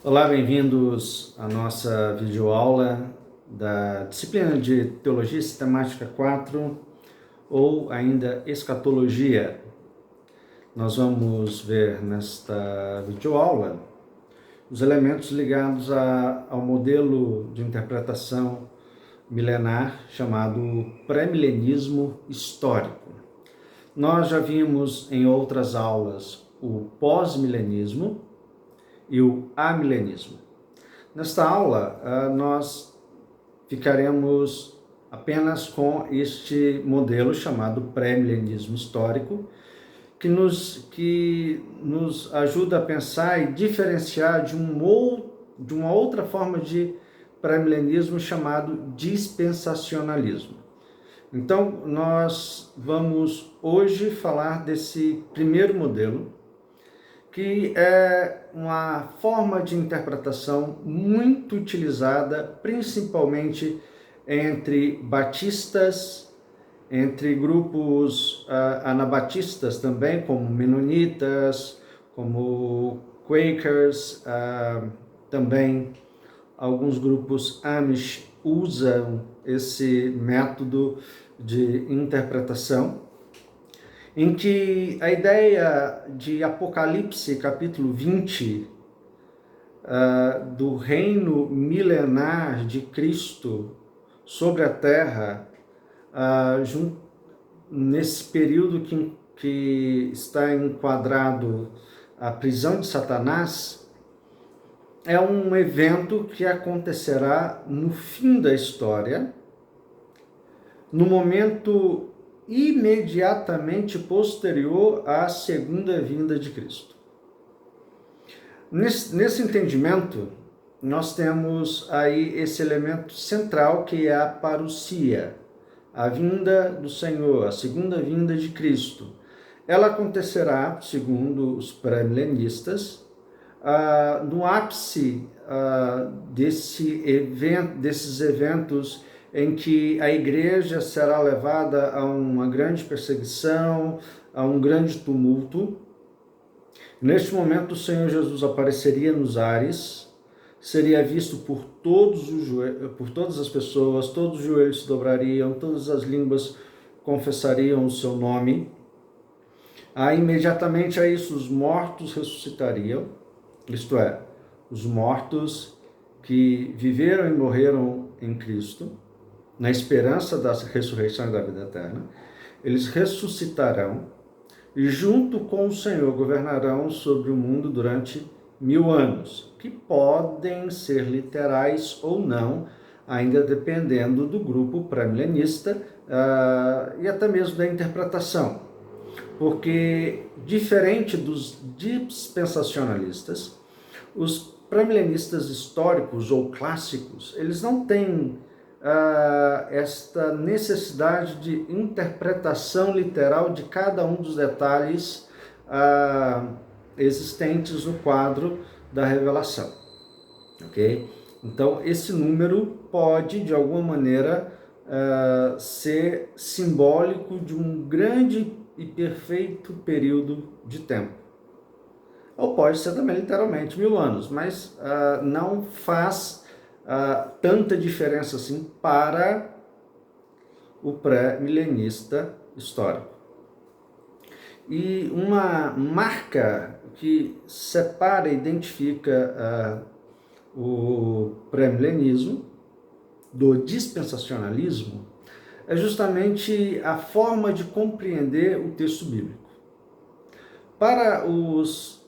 Olá, bem-vindos à nossa videoaula da disciplina de Teologia Sistemática 4 ou ainda Escatologia. Nós vamos ver nesta videoaula os elementos ligados ao modelo de interpretação milenar chamado pré-milenismo histórico. Nós já vimos em outras aulas o pós-milenismo e o amilenismo. Nesta aula, nós ficaremos apenas com este modelo chamado pré-milenismo histórico, que nos ajuda a pensar e diferenciar de uma outra forma de pré-milenismo chamado dispensacionalismo. Então, nós vamos hoje falar desse primeiro modelo, que é uma forma de interpretação muito utilizada, principalmente entre batistas, entre grupos anabatistas também, como menonitas, como Quakers, também alguns grupos Amish usam esse método de interpretação, em que a ideia de Apocalipse, capítulo 20, do reino milenar de Cristo sobre a terra, nesse período que está enquadrado a prisão de Satanás, é um evento que acontecerá no fim da história, no momento imediatamente posterior à segunda vinda de Cristo. Nesse entendimento, nós temos aí esse elemento central, que é a parousia, a vinda do Senhor, a segunda vinda de Cristo. Ela acontecerá, segundo os pré-milenistas, no ápice desses eventos em que a igreja será levada a uma grande perseguição, a um grande tumulto. Neste momento, o Senhor Jesus apareceria nos ares, seria visto por todas as pessoas, todos os joelhos se dobrariam, todas as línguas confessariam o seu nome. Imediatamente a isso, os mortos ressuscitariam, isto é, os mortos que viveram e morreram em Cristo, na esperança da ressurreição e da vida eterna, eles ressuscitarão e junto com o Senhor governarão sobre o mundo durante 1000 anos, que podem ser literais ou não, ainda dependendo do grupo pré-milenista e até mesmo da interpretação. Porque, diferente dos dispensacionalistas, os pré-milenistas históricos ou clássicos, eles não têm esta necessidade de interpretação literal de cada um dos detalhes existentes no quadro da revelação, ok? Então, esse número pode, de alguma maneira, ser simbólico de um grande e perfeito período de tempo. Ou pode ser também literalmente 1000 anos, mas não faz tanta diferença assim para o pré-milenista histórico. E uma marca que separa e identifica o pré-milenismo do dispensacionalismo é justamente a forma de compreender o texto bíblico. Para os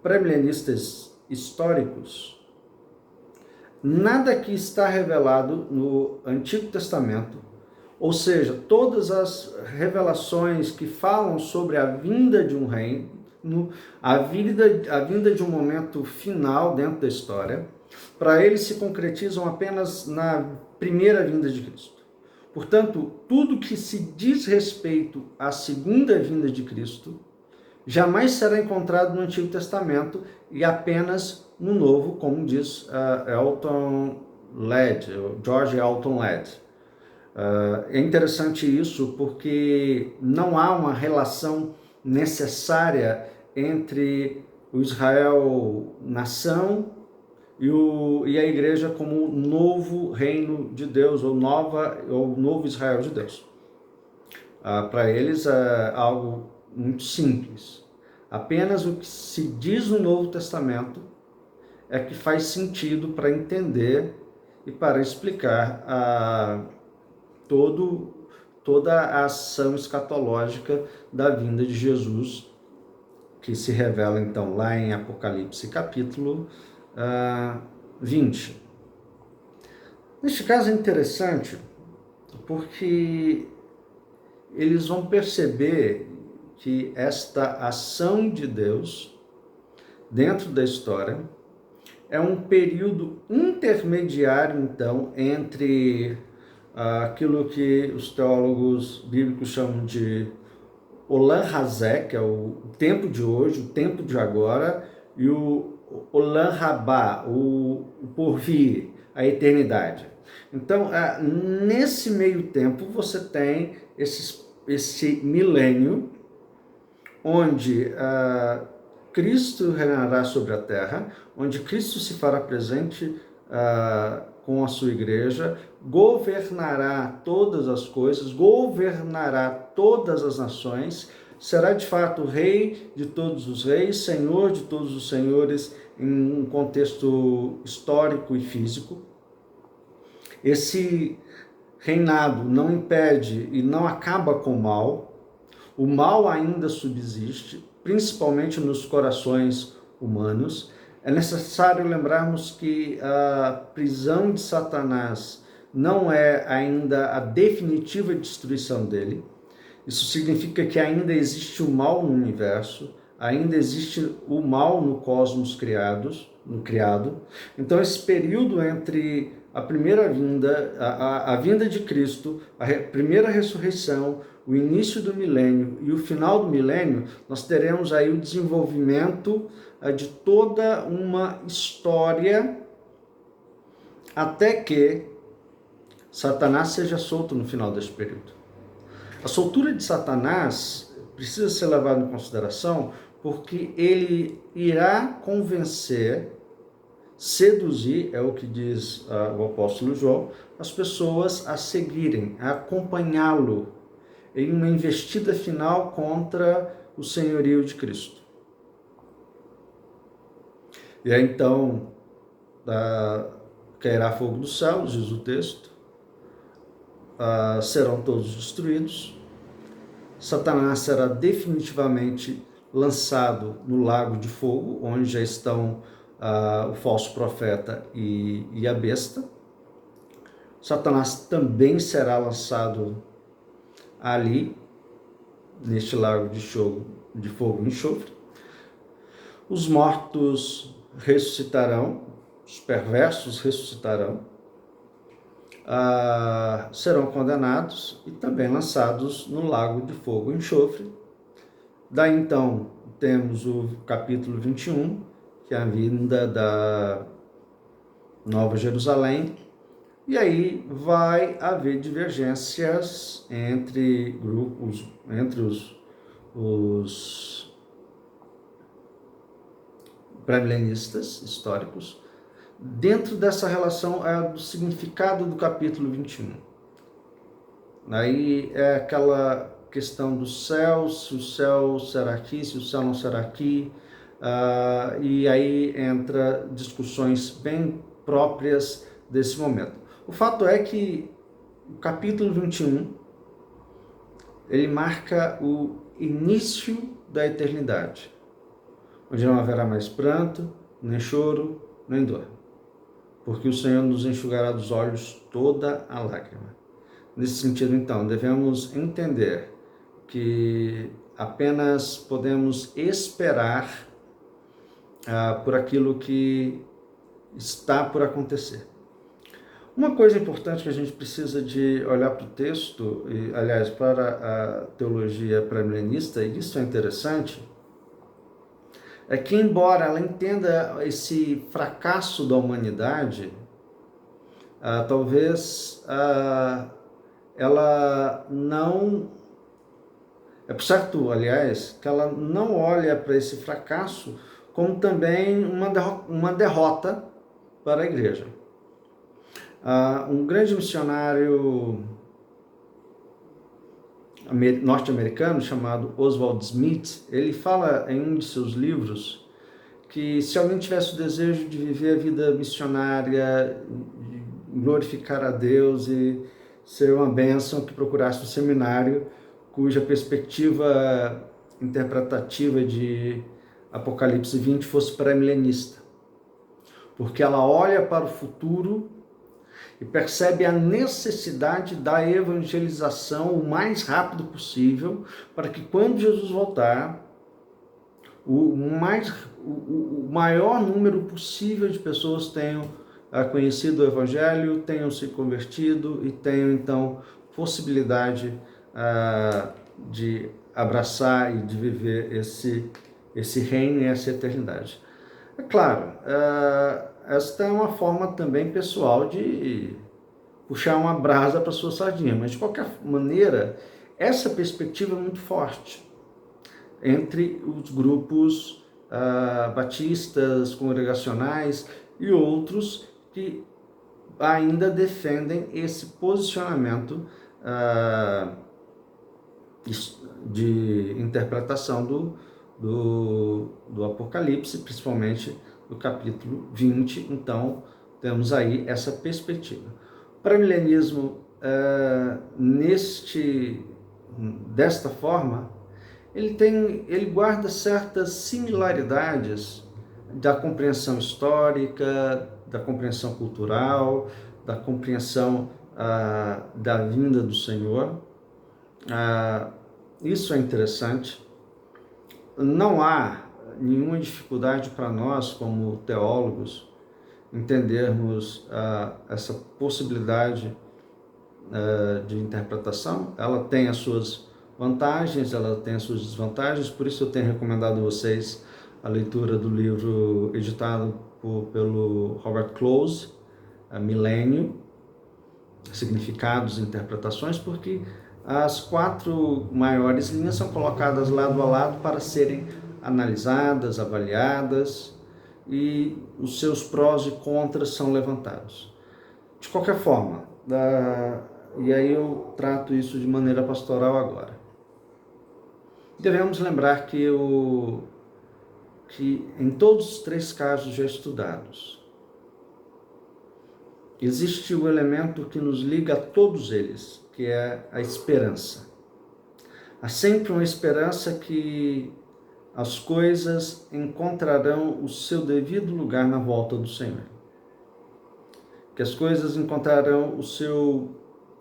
pré-milenistas históricos, nada que está revelado no Antigo Testamento, ou seja, todas as revelações que falam sobre a vinda de um reino, a vinda de um momento final dentro da história, para eles se concretizam apenas na primeira vinda de Cristo. Portanto, tudo que se diz respeito à segunda vinda de Cristo jamais será encontrado no Antigo Testamento e apenas no Novo, como diz George Elton Ladd. É interessante isso porque não há uma relação necessária entre o Israel nação e a igreja como o novo reino de Deus, ou novo Israel de Deus. Para eles é algo muito simples. Apenas o que se diz no Novo Testamento é que faz sentido para entender e para explicar toda a ação escatológica da vinda de Jesus, que se revela então lá em Apocalipse capítulo 20. Neste caso é interessante porque eles vão perceber que esta ação de Deus dentro da história é um período intermediário, então, entre aquilo que os teólogos bíblicos chamam de Olam Hazé, que é o tempo de hoje, o tempo de agora, e o Olam Rabá, o porvir, a eternidade. Então, nesse meio tempo, você tem esse milênio, onde Cristo reinará sobre a terra, onde Cristo se fará presente com a sua igreja, governará todas as coisas, governará todas as nações, será de fato rei de todos os reis, senhor de todos os senhores, em um contexto histórico e físico. Esse reinado não impede e não acaba com o mal ainda subsiste, principalmente nos corações humanos. É necessário lembrarmos que a prisão de Satanás não é ainda a definitiva destruição dele. Isso significa que ainda existe o mal no universo, ainda existe o mal no cosmos criado. Então, esse período entre a primeira vinda, a vinda de Cristo, a primeira ressurreição, o início do milênio e o final do milênio, nós teremos aí o desenvolvimento de toda uma história até que Satanás seja solto no final desse período. A soltura de Satanás precisa ser levada em consideração porque ele irá convencer, seduzir, é o que diz o apóstolo João, as pessoas a seguirem, a acompanhá-lo em uma investida final contra o senhorio de Cristo. E aí então cairá fogo do céu, diz o texto, serão todos destruídos, Satanás será definitivamente lançado no lago de fogo, onde já estão o falso profeta e a besta. Satanás também será lançado ali, neste lago de fogo e enxofre. Os mortos ressuscitarão, os perversos ressuscitarão, serão condenados e também lançados no lago de fogo e enxofre. Daí então temos o capítulo 21, que é a vinda da Nova Jerusalém, e aí vai haver divergências entre grupos, entre os pré-milenistas históricos, dentro dessa relação do significado do capítulo 21. Aí é aquela questão do céu, se o céu será aqui, se o céu não será aqui, e aí entra discussões bem próprias desse momento. O fato é que o capítulo 21, ele marca o início da eternidade, onde não haverá mais pranto, nem choro, nem dor, porque o Senhor nos enxugará dos olhos toda a lágrima. Nesse sentido, então, devemos entender que apenas podemos esperar por aquilo que está por acontecer. Uma coisa importante que a gente precisa de olhar para o texto, e, aliás, para a teologia pré-milenista, e isso é interessante, é que embora ela entenda esse fracasso da humanidade, talvez ela não... É por certo, aliás, que ela não olha para esse fracasso como também uma derrota para a igreja. Um grande missionário norte-americano chamado Oswald Smith, ele fala em um de seus livros que se alguém tivesse o desejo de viver a vida missionária, glorificar a Deus e ser uma bênção, que procurasse um seminário cuja perspectiva interpretativa de Apocalipse 20 fosse pré-milenista. Porque ela olha para o futuro e percebe a necessidade da evangelização o mais rápido possível, para que quando Jesus voltar, o maior número possível de pessoas tenham conhecido o Evangelho, tenham se convertido e tenham, então, possibilidade de abraçar e de viver esse reino e essa eternidade. É claro, esta é uma forma também pessoal de puxar uma brasa para a sua sardinha, mas de qualquer maneira, essa perspectiva é muito forte entre os grupos batistas, congregacionais e outros que ainda defendem esse posicionamento de interpretação do Apocalipse, principalmente do capítulo 20. Então, temos aí essa perspectiva. O pré-milenismo, desta forma, ele guarda certas similaridades da compreensão histórica, da compreensão cultural, da compreensão da vinda do Senhor. Isso é interessante. Não há nenhuma dificuldade para nós, como teólogos, entendermos essa possibilidade de interpretação. Ela tem as suas vantagens, ela tem as suas desvantagens, por isso eu tenho recomendado a vocês a leitura do livro editado pelo Robert Close, Milênio, Significados e Interpretações, porque as 4 maiores linhas são colocadas lado a lado para serem analisadas, avaliadas, e os seus prós e contras são levantados. De qualquer forma, e aí eu trato isso de maneira pastoral agora. Devemos lembrar que em todos os 3 casos já estudados, existe o elemento que nos liga a todos eles, que é a esperança. Há sempre uma esperança que as coisas encontrarão o seu devido lugar na volta do Senhor. Que as coisas encontrarão o seu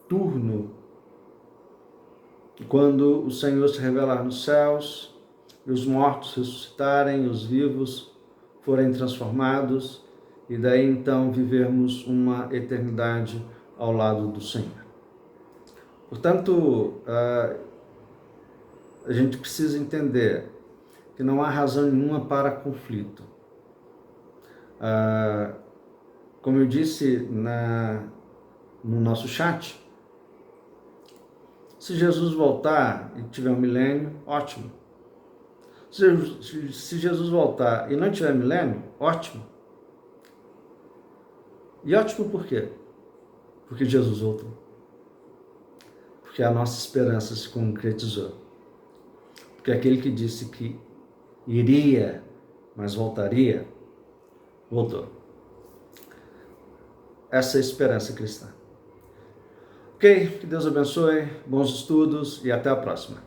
turno quando o Senhor se revelar nos céus, e os mortos ressuscitarem, os vivos forem transformados, e daí então vivermos uma eternidade ao lado do Senhor. Portanto, a gente precisa entender que não há razão nenhuma para conflito. Como eu disse no nosso chat, se Jesus voltar e tiver um milênio, ótimo. Se Jesus voltar e não tiver milênio, ótimo. E ótimo por quê? Porque Jesus voltou. Porque a nossa esperança se concretizou. Porque aquele que disse que iria, mas voltaria, voltou. Essa é a esperança cristã. Ok? Que Deus abençoe, bons estudos e até a próxima.